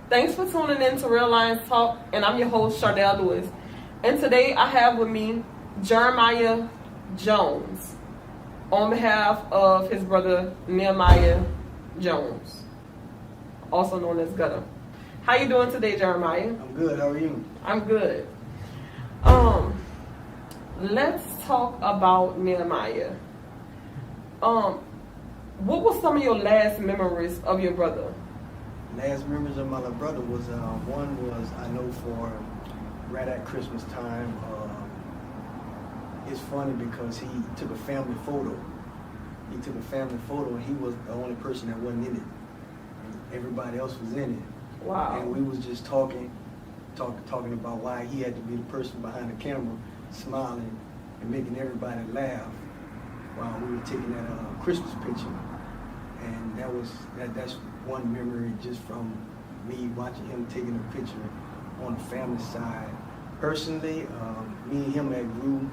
Thanks for tuning in to Real Lions Talk, and I'm your host, Sadell Lewis. And today I have with me Jeremiah Jones on behalf of his brother Nehemiah Jones, also known as Gudda. How you doing today, Jeremiah? I'm good. How are you? I'm good. Let's talk about Nehemiah. What was some of your last memories of your brother? Last memories of my little brother was one was I know for right at Christmas time. It's funny because he took a family photo. He took a family photo and he was the only person that wasn't in it. Everybody else was in it. Wow. And we was just talking about why he had to be the person behind the camera, smiling and making everybody laugh while we were taking that Christmas picture. And that's one memory just from me watching him taking a picture on the family side. Personally, me and him had grew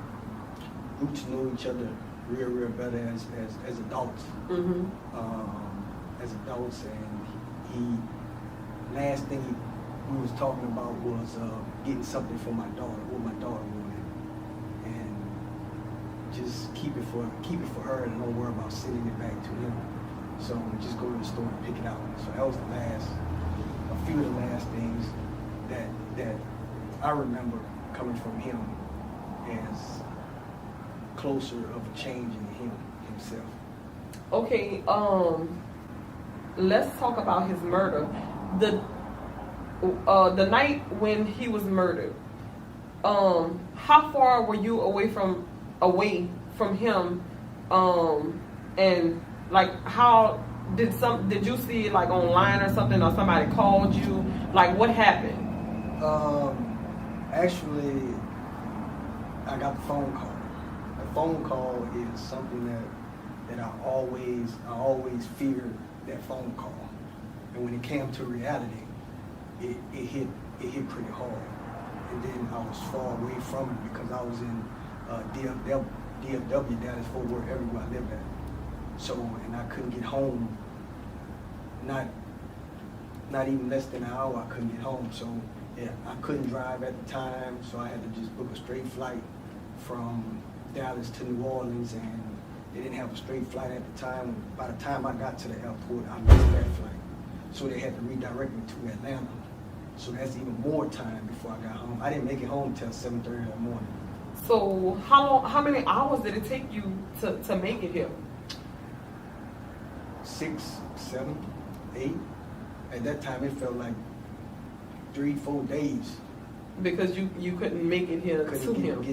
to know each other real better as adults. Mm-hmm. As adults, and last thing we was talking about was getting something for my daughter, what my daughter wanted, and just keep it for her and don't worry about sending it back to him. So just go to the store and pick it out. So that was a few of the last things that I remember coming from him as closer of a change in him himself. Okay, let's talk about his murder. The night when he was murdered, how far were you away from him? And like, how did you see it, like online or something, or somebody called you? Like, what happened? Actually, I got the phone call. The phone call is something that I always feared, that phone call. And when it came to reality, it hit pretty hard. And then I was far away from it because I was in DFW, Dallas Fort Worth, everywhere I lived at. So, and I couldn't get home, not even less than an hour, I couldn't get home. So, yeah, I couldn't drive at the time, so I had to just book a straight flight from Dallas to New Orleans, and they didn't have a straight flight at the time. By the time I got to the airport, I missed that flight. So they had to redirect me to Atlanta. So that's even more time before I got home. I didn't make it home till 7:30 in the morning. So how many hours did it take you to make it here? 6, 7, 8. At that time, it felt like 3-4 days. Because you couldn't make it here to him.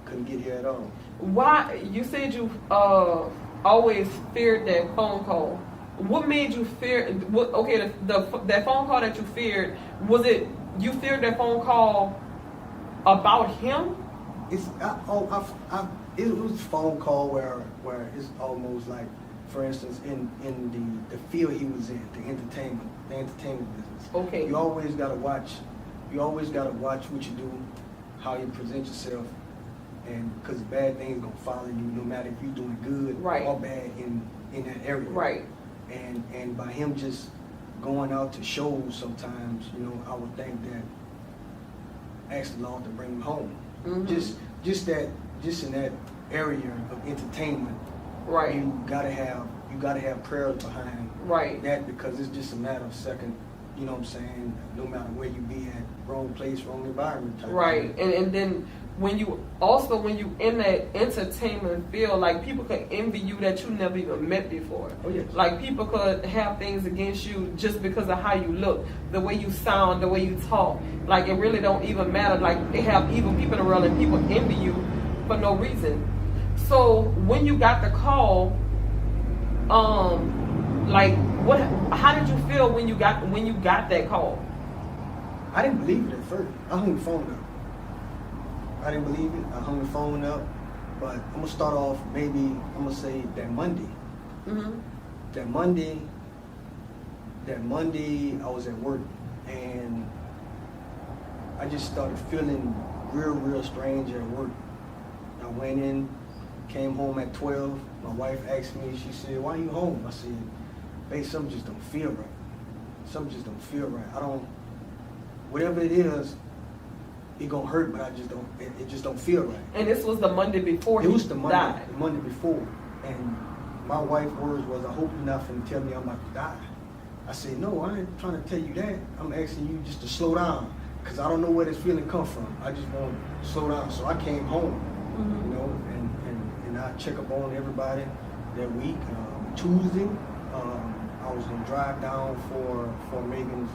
Couldn't get here at all. Why? You said you always feared that phone call. What made you fear? That phone call that you feared, was it you feared that phone call about him? It was a phone call where it's almost like, for instance, in the field he was in, the entertainment business. Okay. You always gotta watch what you do, how you present yourself, and because bad things gonna follow you no matter if you're doing good or bad in that area. Right. And by him just going out to shows sometimes, I would think that ask the Lord to bring him home. Mm-hmm. Just in that area of entertainment. Right. You gotta have prayers behind that, because it's just a matter of second, you know what I'm saying, no matter where you be at, wrong place, wrong environment type. Right. And then when you in that entertainment field, like, people could envy you that you never even met before. Oh yes. Like, people could have things against you just because of how you look, the way you sound, the way you talk. Like, it really don't even matter. Like, they have evil people around and people envy you for no reason. So when you got the call, like, how did you feel when you got that call? I didn't believe it at first. I hung the phone up. I didn't believe it. I hung the phone up. But I'm gonna start off, I'm gonna say that Monday. Mm-hmm. That Monday I was at work, and I just started feeling real strange at work. I went in, came home at 12. My wife asked me, she said, "Why are you home?" I said, "Babe, something just don't feel right." something just don't feel right. Whatever it is, it gonna hurt, but it just don't feel right. And this was the Monday before it was the died. Monday before. And my wife's words was, I hope you're not finna tell me I'm about to die. I said, no, I ain't trying to tell you that. I'm asking you just to slow down, because I don't know where this feeling come from. I just want to slow down. So I came home, you know, and I check up on everybody that week. Tuesday, I was gonna drive down for Megan's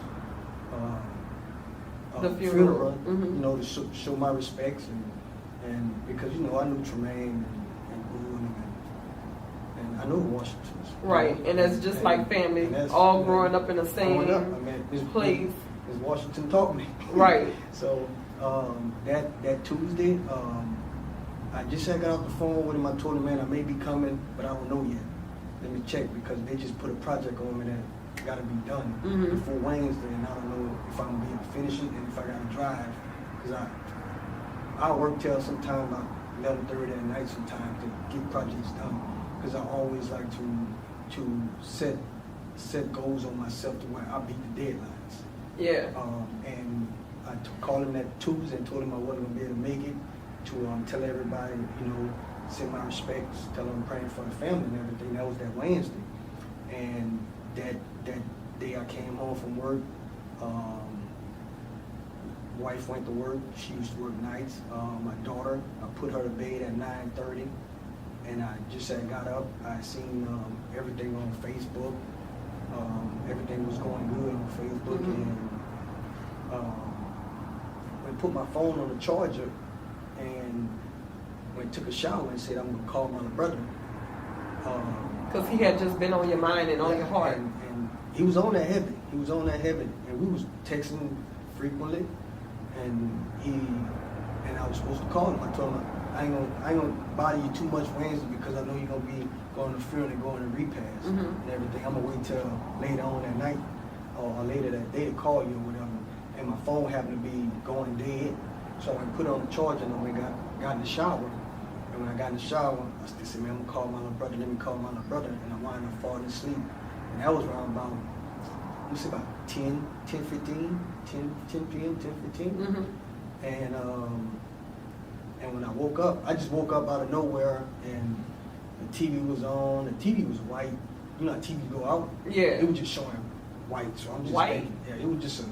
the funeral, you know, to show my respects, and because, you know, I knew Tremaine and Boone and I know the Washingtons. Right, and that's just like family, all growing up in the same place. Ms. Washington taught me. Right. So that Tuesday, I just got off the phone with him. I told him, man, I may be coming, but I don't know yet. Let me check, because they just put a project on me that got to be done before Wednesday, and I don't know if I'm gonna be able to finish it and if I got to drive, because I work till sometime about 11:30 at night sometimes to get projects done, because I always like to set goals on myself to where I beat the deadlines. Yeah. And I called him that Tuesday and told him I wasn't gonna be able to make it, to tell everybody, you know, send my respects, tell them I'm praying for the family and everything. That was that Wednesday. And that day I came home from work. Wife went to work. She used to work nights. My daughter, I put her to bed at 9:30, and I just had got up. I seen everything on Facebook. Everything was going good on Facebook, and I put my phone on the charger, and when I took a shower and said I'm gonna call my brother. Because he had just been on your mind and on your heart. And he was on that heavy. He was on that heavy. And we was texting frequently. And I was supposed to call him. I told him, I ain't gonna bother you too much Wednesday, because I know you're gonna be going to the funeral and going to repast and everything. I'm gonna wait till later on that night or later that day to call you or whatever. And my phone happened to be going dead. So I put it on the charger, and I got in the shower. And when I got in the shower, I still said, man, I'm gonna call my little brother. Let me call my little brother. And I wound up falling asleep. And that was around about, let's say about 10 p.m., 10:15. And when I woke up, I just woke up out of nowhere, and the TV was on. The TV was white. You know how TV go out? Yeah. It was just showing white. So I'm just white? thinking, yeah, it was just a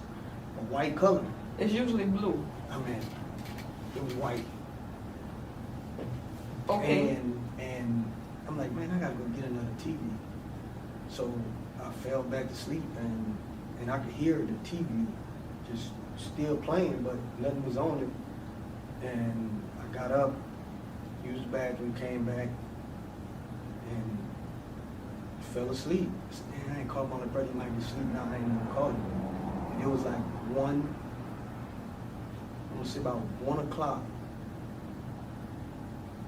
white color. It's usually blue. I mean, it was white. Okay. And I'm like, man, I gotta go get another TV. So I fell back to sleep, and I could hear the TV just still playing, but nothing was on it. And I got up, used the bathroom, came back, and fell asleep. I said, man, I ain't called my little brother. He might be asleep now. I ain't gonna call him. And it was like I'm gonna say about 1 o'clock.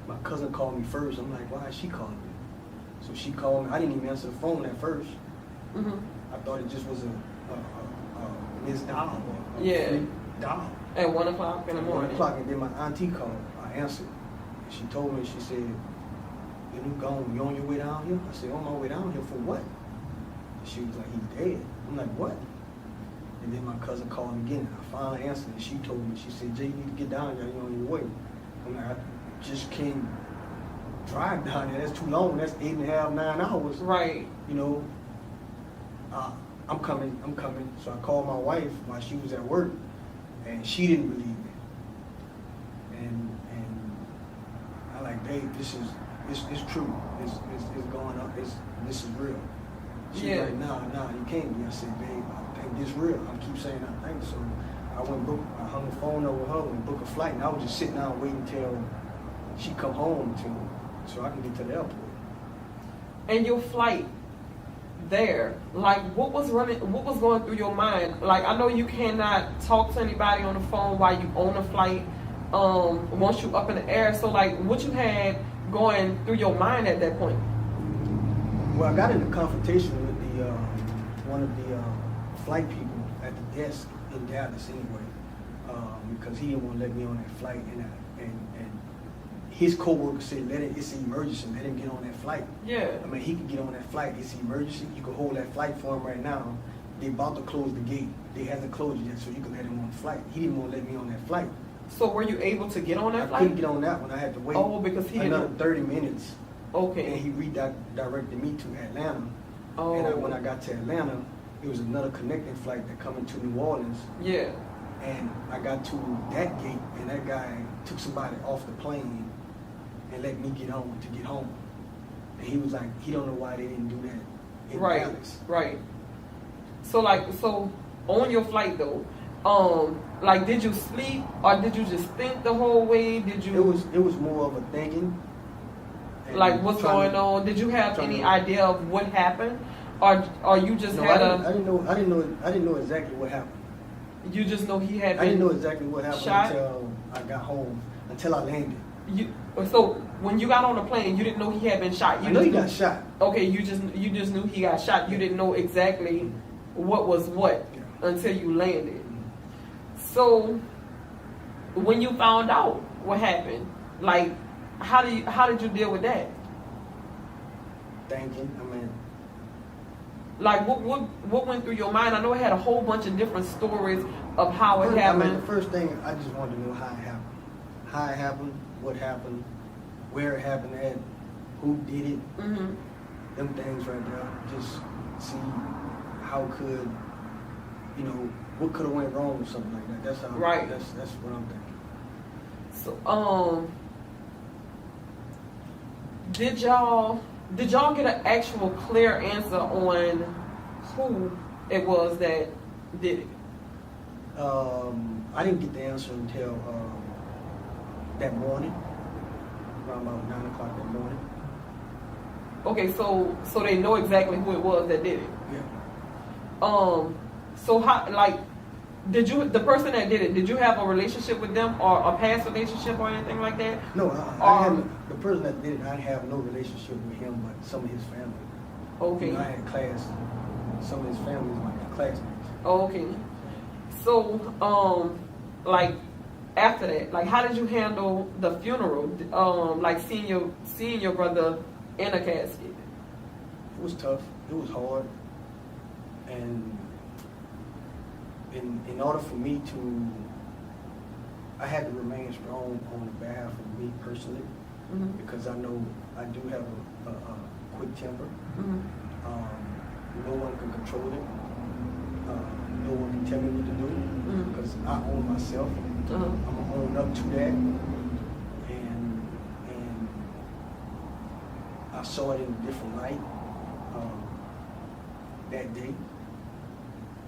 My cousin called me first. I'm like, why is she calling me? So she called me. I didn't even answer the phone at first. I thought it just was a missed dial. Yeah. Dial. At 1 o'clock in the morning. 1 o'clock, and then my auntie called. I answered. And she told me, she said, you gone? You on your way down here? I said, on my way down here for what? And she was like, he's dead. I'm like, what? And then my cousin called me again. I finally answered, and she told me, she said, Jay, you need to get down here. You're on your way. I'm like, I just can't drive down there. That's too long. That's 8.5, 9 hours. Right. You know, I'm coming. So I called my wife while she was at work, and she didn't believe me. And I like, babe, it's true. It's going up. This is real. She's like, nah, you can't be. I said, babe, I think this real. I keep saying I think so. I hung the phone over her and booked a flight, and I was just sitting down waiting till she come home so I can get to the airport. And your flight there, like what was going through your mind? Like, I know you cannot talk to anybody on the phone while you on a flight, once you up in the air. So like, what you had going through your mind at that point? Well, I got in a confrontation with one of the flight people at the desk in Dallas anyway, because he didn't want to let me on that flight, and his co-worker said, it's an emergency, let him get on that flight. Yeah. I mean, he can get on that flight, it's an emergency, you can hold that flight for him right now, they about to close the gate. They hasn't closed it yet, so you can let him on the flight. He didn't want to let me on that flight. So were you able to get on that flight? I couldn't get on that one. I had to wait. Oh, because he another didn't... 30 minutes. Okay. And he redirected me to Atlanta. Oh. And when I got to Atlanta, it was another connecting flight that coming to New Orleans. Yeah. And I got to that gate, and that guy took somebody off the plane and let me get on to get home. And he was like, he don't know why they didn't do that in Dallas. Right. So on your flight though, like, did you sleep or did you just think the whole way? Did you? It was more of a thinking. Like, what's going on? Did you have any idea of what happened, or you just had I didn't know exactly what happened. You just know he had. I didn't know exactly what happened shot? until I got home, until I landed. So when you got on the plane, you didn't know he had been shot. I know he got shot. Okay, you just knew he got shot. You didn't know exactly what was what until you landed. So when you found out what happened, like, how did you deal with that? Thinking, like, what went through your mind? I know it had a whole bunch of different stories of how it happened. The first thing, I just wanted to know how it happened, what happened, where it happened at, who did it, them things right there. Just see how could, what could have went wrong or something like that. That's how. Right. That's what I'm thinking. So, did y'all get an actual clear answer on who it was that did it? I didn't get the answer until that morning, around about 9 o'clock that morning. Okay, so they know exactly who it was that did it. Yeah. So how, like, the person that did it, did you have a relationship with them or a past relationship or anything like that? No, the person that did it, I have no relationship with him, but some of his family. Okay. I had class, some of his family was my classmates. Okay. So, like, after that, like, how did you handle the funeral? Like, seeing your brother in a casket? It was tough. It was hard. And in order for me to, I had to remain strong on behalf of me personally, because I know I do have a quick temper. No one can control it. No one can tell me what to do, because I own myself. I'm gonna own up to that. And I saw it in a different light that day.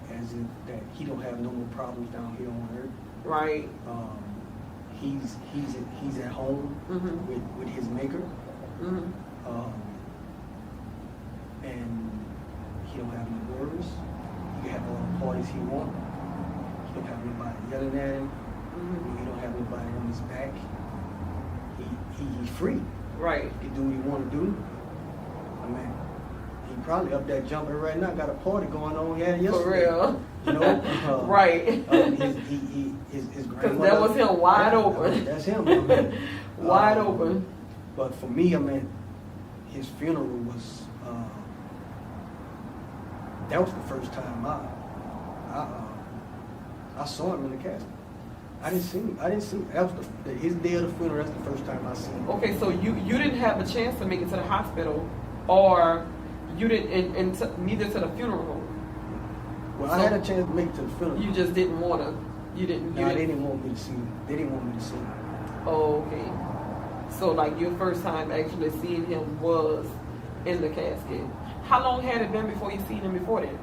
As if that he don't have no more problems down here on earth. Right. He's at home with his maker. And he don't have no worries. He can have all the parties he wants. He don't have anybody yelling at him. He don't have anybody on his back. He's free. Right. He can do what he want to do. He probably up there jumping right now. Got a party going on. Yeah, yesterday. For real. Right. His grandmother. Because that was him wide open. That's him. Wide open. But for me, his funeral was. That was the first time I saw him in the casket. I didn't see him. That was his day of the funeral. That's the first time I seen him. Okay, so you didn't have a chance to make it to the hospital, or you didn't, and neither to the funeral home. Well, so I had a chance to make it to the funeral. You just didn't want to. They didn't want me to see him. They didn't want me to see him. Oh, okay. So, like, your first time actually seeing him was in the casket. How long had it been before you seen him before then?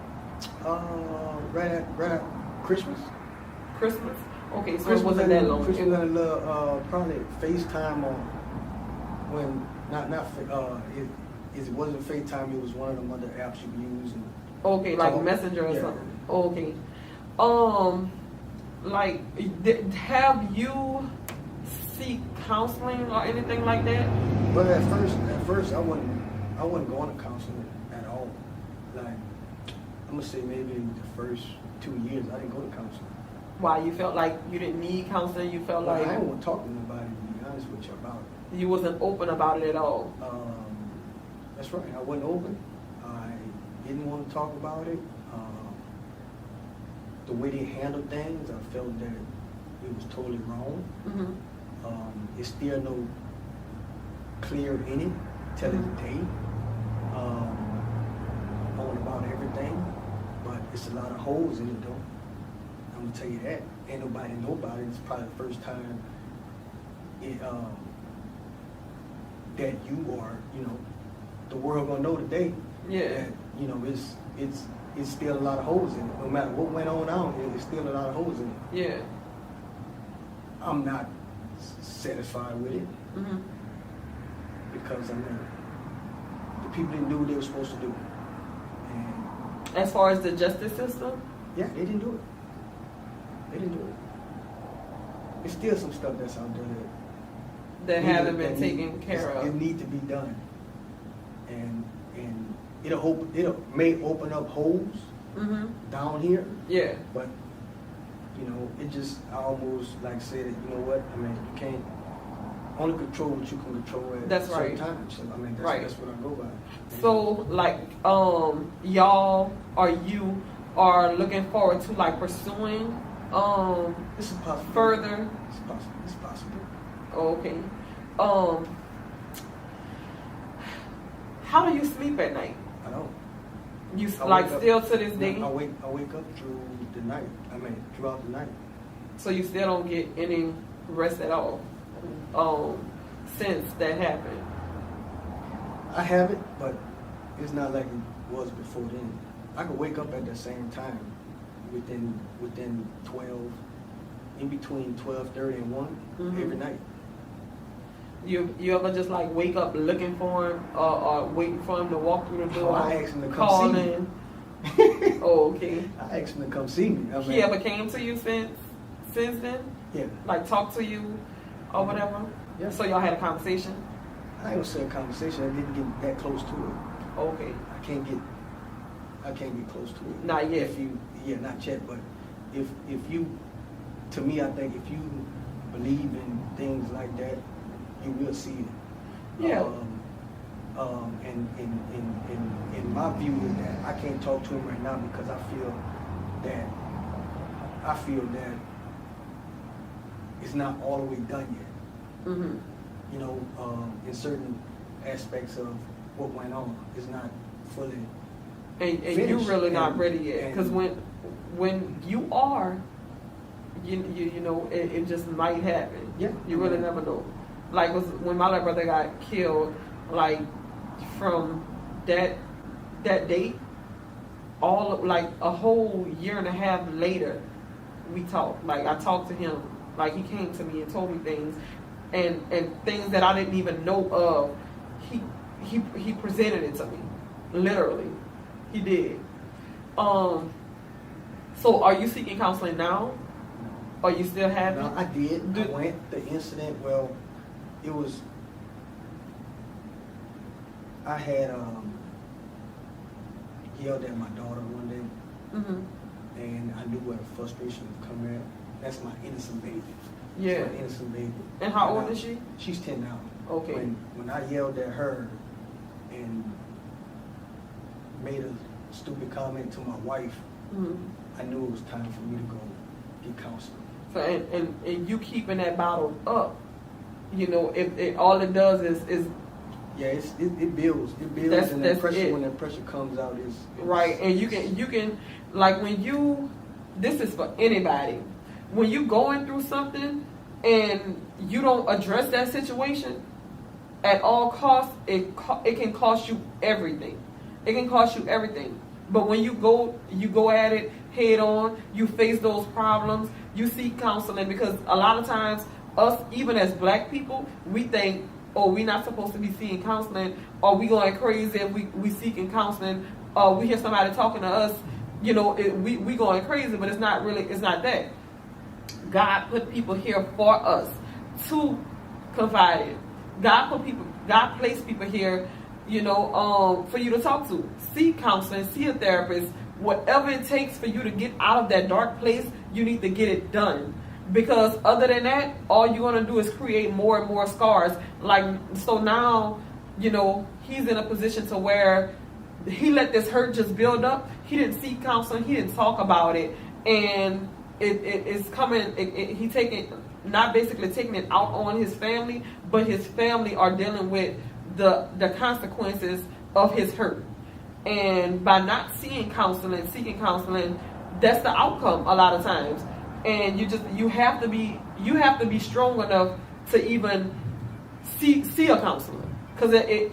Right at Christmas. Christmas? Okay, so Christmas it wasn't that long. Christmas and probably FaceTime on when it wasn't FaceTime. It was one of them other apps you could use. Okay, like Messenger or something. Okay. Like, have you seek counseling or anything like that? Well, at first I wasn't going to counseling at all. Like, I'm gonna say maybe the first 2 years I didn't go to counseling. Why? You felt like you didn't need counseling? You felt like... I didn't want to talk to nobody, to be honest with you, about it. You wasn't open about it at all? That's right. I wasn't open. I didn't want to talk about it. the way they handled things, I felt that it was totally wrong. It's still no clear in it till this day on about everything, but it's a lot of holes in it though. I'm gonna tell you that. Ain't nobody know about it. It's probably the first time that you are, the world gonna know today. Yeah. That it's still a lot of holes in it. No matter what went on out here, there's still a lot of holes in it. Yeah. I'm not satisfied with it because the people didn't do what they were supposed to do. And as far as the justice system? Yeah, they didn't do it. They didn't do it. There's still some stuff that's out there that haven't been taken care of. It need to be done, and it may open up holes down here. Yeah. But it just I almost like said, you know what? I mean, you can't only control what you can control at certain times. So I mean, that's what I go by. So like, y'all or you are looking forward to like pursuing this is possible. Further. It's possible. Okay. How do you sleep at night? I don't. You like still to this day? I wake up through the night. I mean, throughout the night. So you still don't get any rest at all since that happened? I have it, but it's not like it was before then. I could wake up at the same time within 12, in between 12:30 and 1 every night. You ever just like wake up looking for him or waiting for him to walk through the door? I asked him to come see me. Oh, okay. I asked him to come see me. He ever came to you since then? Yeah. Like talk to you or whatever? Yeah. So y'all had a conversation? I ain't gonna say a conversation. I didn't get that close to it. Okay. I can't get close to it. Not yet. Not yet. But if you, to me, I think if you believe in things like that, you will see it. Yeah. And my view is that I can't talk to him right now because I feel that it's not all the way done yet. In certain aspects of what went on, it's not fully. And you really not ready yet, because when you are, you know, it just might happen. Yeah. You really never know. Like when my little brother got killed, like from that date, like a whole year and a half later, we talked. Like I talked to him. Like he came to me and told me things, and things that I didn't even know of. He presented it to me, literally. He did. So are you seeking counseling now? Or you still have? No, I did. I went. The incident. Well, it was. I had yelled at my daughter one day, and I knew where the frustration would come at. That's my innocent baby. Yeah. That's my innocent baby. And how old is she? She's 10 now. Okay. When I yelled at her and made a stupid comment to my wife, I knew it was time for me to go get counseling. So and you keeping that bottled up, you know, if all it does is yeah, it builds. It builds, and that pressure, when that pressure comes out, is right. And you can like when you, this is for anybody, when you going through something and you don't address that situation at all costs, it can cost you everything. It can cost you everything. But when you go at it head on, you face those problems, you seek counseling, because a lot of times us, even as black people, we think, oh, we're not supposed to be seeking counseling, or we going crazy if we seeking counseling, or we hear somebody talking to us, you know, we going crazy, but it's not that. God put people here for us to confide in. God placed people here, you know, for you to talk to. Seek counseling, see a therapist, whatever it takes for you to get out of that dark place, you need to get it done. Because other than that, all you're going to do is create more and more scars. Like, so now, you know, he's in a position to where he let this hurt just build up. He didn't seek counseling. He didn't talk about it. and it's coming. He not basically taking it out on his family, but his family are dealing with the consequences of his hurt. And by not seeking counseling, that's the outcome a lot of times. And you have to be strong enough to even see a counselor, because a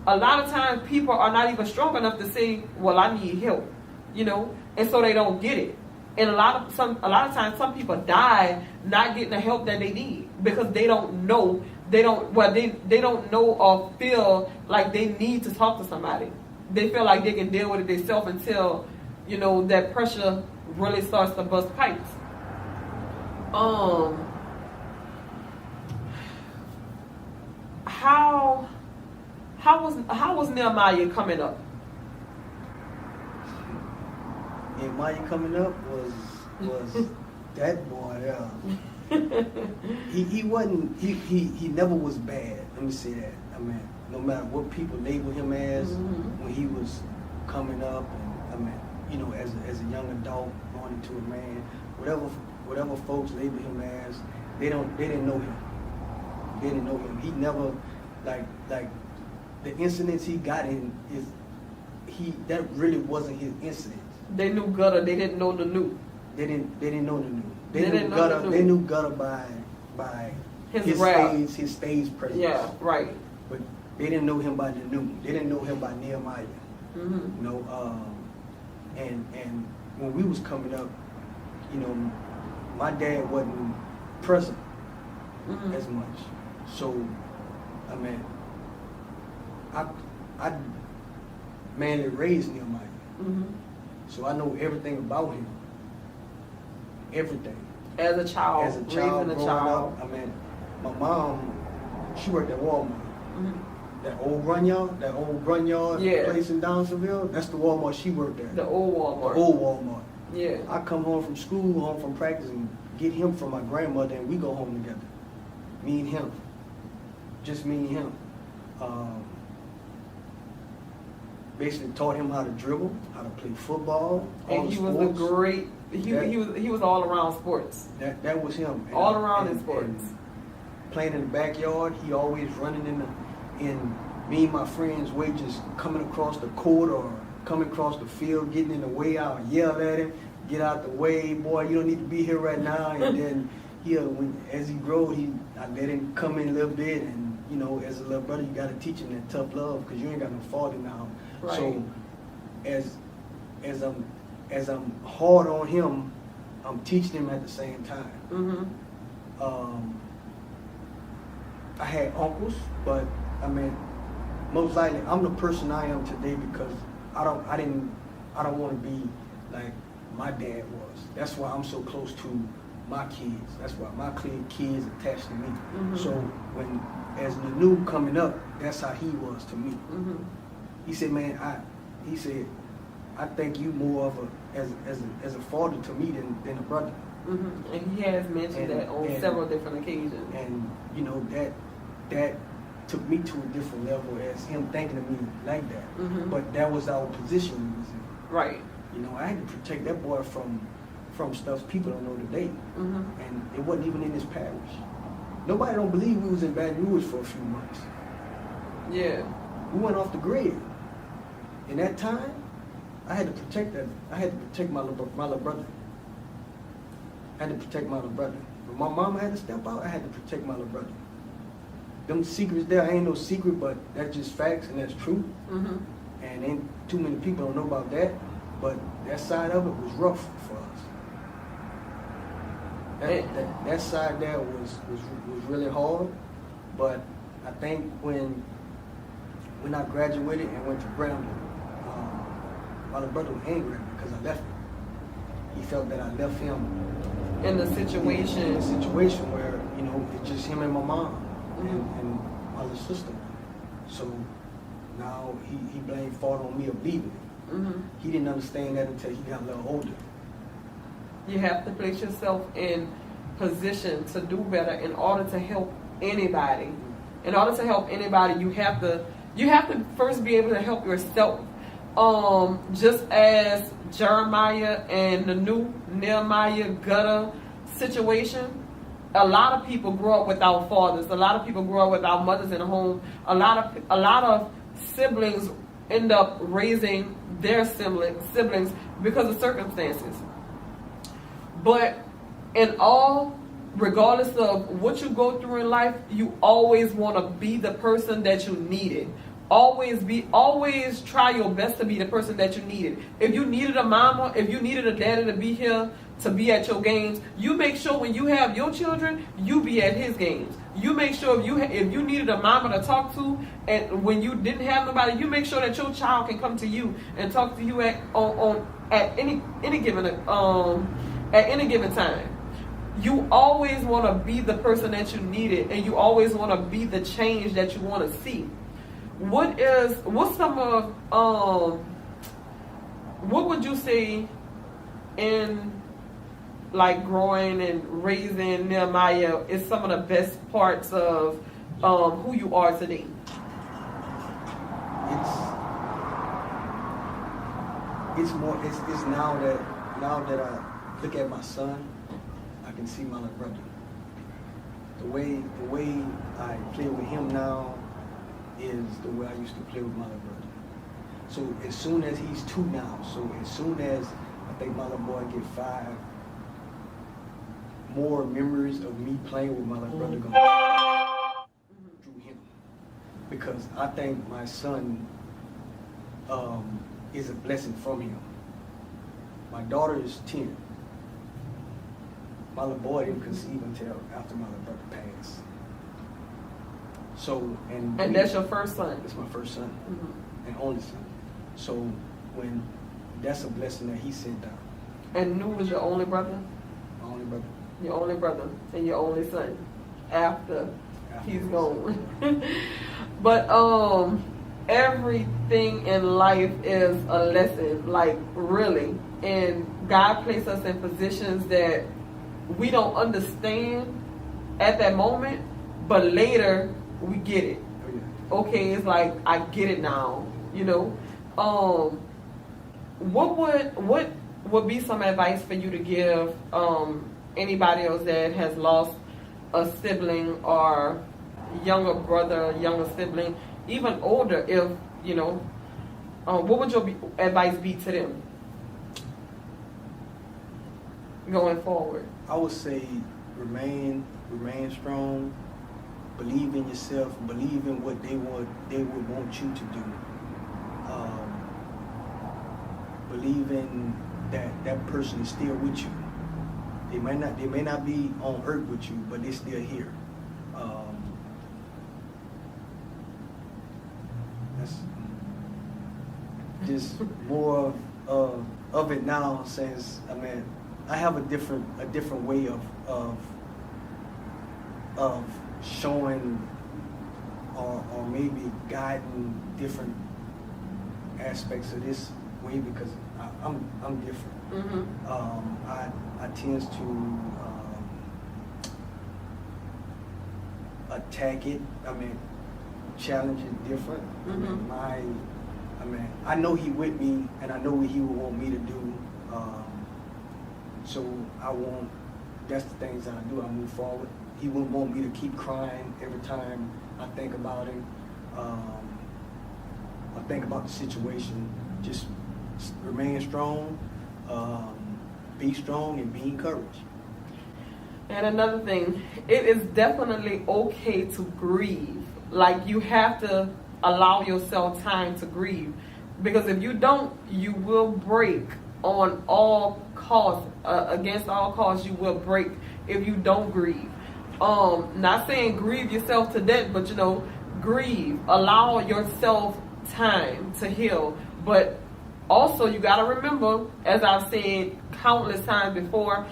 lot of times people are not even strong enough to say, well, I need help, and so they don't get it. And a lot of times some people die not getting the help that they need because they don't know or feel like they need to talk to somebody. They feel like they can deal with it themselves until that pressure really starts to bust pipes. How was Nehemiah coming up? Nehemiah coming up was that boy. He wasn't. He never was bad. Let me say that. I mean, no matter what people label him as, when he was coming up, and as a young adult, going into a man, whatever folks label him as, they didn't know him. They didn't know him. He never like the incidents he got in that really wasn't his incident. They knew Gudda. They didn't know the new. They didn't know the new. They knew Gudda. They knew Gudda by his stage presence. Yeah, right. But they didn't know him by the new. They didn't know him by Nehemiah. And when we was coming up, my dad wasn't present as much. So, I mainly raised Nehemiah. So I know everything about him. Everything. As a child, growing up, my mom, she worked at Walmart. That old Grunyard place in Downsonville, that's the Walmart she worked at. The old Walmart. The old Walmart. Yeah. I come home from school, home from practice, and get him from my grandmother, and we go home together. Me and him. Just me and him. Basically taught him how to dribble, how to play football. And he was a great. He was all around sports. That was him. All around in sports. And playing in the backyard, he always running in me and my friends' way, just coming across the court or coming across the field, getting in the way. I'll yell at him, get out the way, boy, you don't need to be here right now. And then as he grew, I let him come in a little bit, and as a little brother, you got to teach him that tough love, because you ain't got no father now. Right. So as I'm hard on him, I'm teaching him at the same time. I had uncles, but most likely I'm the person I am today because I don't want to be like my dad was. That's why I'm so close to my kids. That's why my kids attached to me. So as the new coming up, that's how he was to me. He said, man, I think you more of as a father to me than a brother. And he has mentioned that on several different occasions. And that took me to a different level as him thinking of me like that. But that was our position we was in. Right. I had to protect that boy from stuff people don't know today. And it wasn't even in his parish. Nobody don't believe we was in Baton Rouge for a few months. Yeah. We went off the grid. In that time, I had to protect that. I had to protect my little brother. I had to protect my little brother. When my mama had to step out, I had to protect my little brother. Them secrets there ain't no secret, but that's just facts and that's true. And ain't too many people don't know about that. But that side of it was rough for us. That side there was really hard. But I think when I graduated and went to Grambling, my little brother was angry at me because I left him. He felt that I left him in the situation. In a situation where it's just him and my mom and my little sister. So now he blamed fault on me of leaving. He didn't understand that until he got a little older. You have to place yourself in position to do better in order to help anybody. In order to help anybody, you have to first be able to help yourself. Just as Jeremiah and the new Nehemiah Gudda situation, a lot of people grow up without fathers. A lot of people grow up without mothers in the home. A lot of siblings end up raising their siblings because of circumstances. But in all, regardless of what you go through in life, you always want to be the person that you needed. Always try your best to be the person that you needed. If you needed a mama, if you needed a daddy to be here, to be at your games, you make sure when you have your children, you be at his games. You make sure if you needed a mama to talk to, and when you didn't have nobody, you make sure that your child can come to you and talk to you at any given time. You always want to be the person that you needed, and you always want to be the change that you want to see. What would you say in like growing and raising Nehemiah is some of the best parts of who you are today? It's now that I look at my son, I can see my little brother. The way I play with him now is the way I used to play with my little brother. So as soon as he's 2 now, so as soon as I think my little boy get 5, more memories of me playing with my little brother going through him, because I think my son is a blessing from him. My daughter is 10. My little boy didn't conceive until after my little brother passed. So and that's your first son. That's my first son, and only son. So that's a blessing that he sent down. And Nu was your only brother. My only brother. Your only brother and your only son after he's gone. But everything in life is a lesson, like really. And God placed us in positions that we don't understand at that moment, but later we get it. Oh, yeah. Okay, it's like I get it now, you know. What would be some advice for you to give anybody else that has lost a sibling or younger brother, younger sibling, even older, if you know, what would your advice be to them going forward? I would say remain strong, believe in yourself, believe in what they would want you to do. Believe in that person is still with you. They may not be on earth with you, but they're still here. That's just more of it now, since I have a different way of showing or maybe guiding different aspects of this way, because I'm different. I tend to attack it. Challenge it different. I know he with me, and I know what he would want me to do. So that's the things that I do. I move forward. He wouldn't want me to keep crying every time I think about him. I think about the situation. Just remain strong, be strong, and be encouraged. And another thing, it is definitely okay to grieve. Like, you have to allow yourself time to grieve, because if you don't, you will break on all costs. Against all costs, you will break if you don't grieve. Not saying grieve yourself to death, but grieve. Allow yourself time to heal. But also, you got to remember, as I've said countless times before,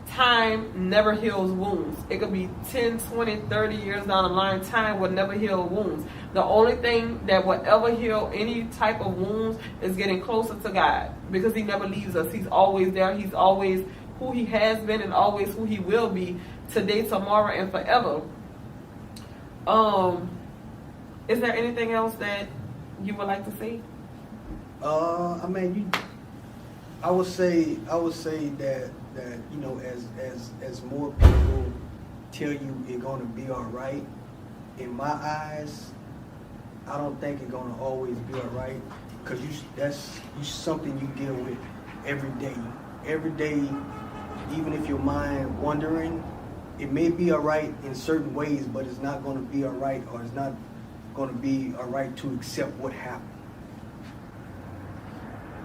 time never heals wounds. It could be 10, 20, 30 years down the line. Time will never heal wounds. The only thing that will ever heal any type of wounds is getting closer to God, because he never leaves us. He's always there. He's always who he has been and always who he will be, today, tomorrow, and forever. Is there anything else that you would like to say? I would say that you know, as more people tell you it's gonna be all right, in my eyes, I don't think it's gonna always be all right, because that's something you deal with every day. Every day, even if your mind wandering, it may be all right in certain ways, but it's not gonna be all right, or it's not gonna be all right to accept what happened.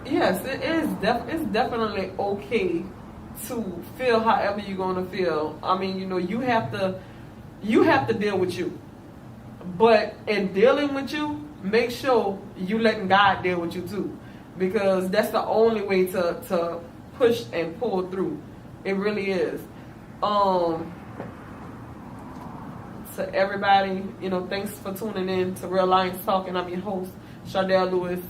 Yes, it is. It's definitely okay to feel however you're gonna feel. I mean, you know, you have to deal with you. But in dealing with you, make sure you letting God deal with you too, because that's the only way to push and pull through. It really is. To everybody, you know, thanks for tuning in to Real Lions Talking. I'm your host, Sadell Lewis.